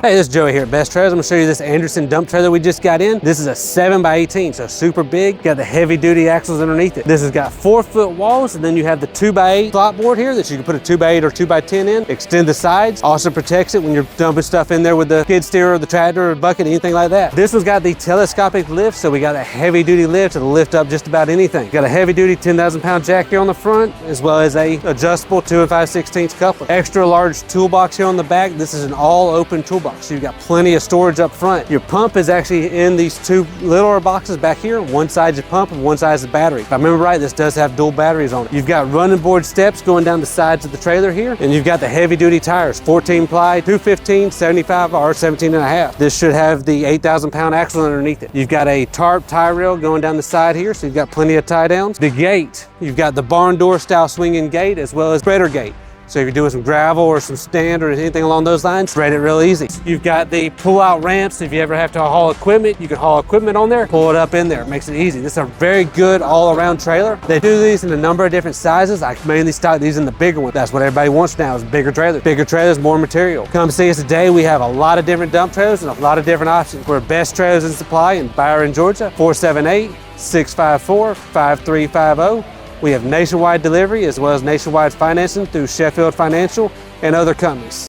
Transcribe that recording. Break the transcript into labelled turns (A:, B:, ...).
A: Hey, this is Joey here at Best Trailers. I'm gonna show you this Anderson dump trailer we just got in. This is a 7x18, so super big. Got the heavy duty axles underneath it. This has got 4-foot walls, and then you have the 2x8 slot board here that you can put a 2x8 or 2x10 in. Extend the sides. Also protects it when you're dumping stuff in there with the skid steer or the tractor or bucket, anything like that. This one's got the telescopic lift, so we got a heavy duty lift that'll lift up just about anything. Got a heavy duty 10,000 pound jack here on the front, as well as a adjustable 2 5/16 coupler. Extra large toolbox here on the back. This is an all open toolbox. So you've got plenty of storage up front. Your pump is actually in these two littler boxes back here. One side's your pump and one side's the battery. If I remember right, this does have dual batteries on it. You've got running board steps going down the sides of the trailer here, and you've got the heavy duty tires, 14 ply, 215, 75, or 17.5. This should have the 8,000 pound axle underneath it. You've got a tarp tie rail going down the side here, so you've got plenty of tie downs. The gate, you've got the barn door style swinging gate as well as spreader gate. So if you're doing some gravel or some stand or anything along those lines, spread it real easy. You've got the pull-out ramps. If you ever have to haul equipment, you can haul equipment on there, pull it up in there. It makes it easy. This is a very good all-around trailer. They do these in a number of different sizes. I mainly stock these in the bigger one. That's what everybody wants now, is bigger trailers. Bigger trailers, more material. Come see us today. We have a lot of different dump trailers and a lot of different options. We're Best Trailers and Supply in Byron, Georgia, 478-654-5350. We have nationwide delivery as well as nationwide financing through Sheffield Financial and other companies.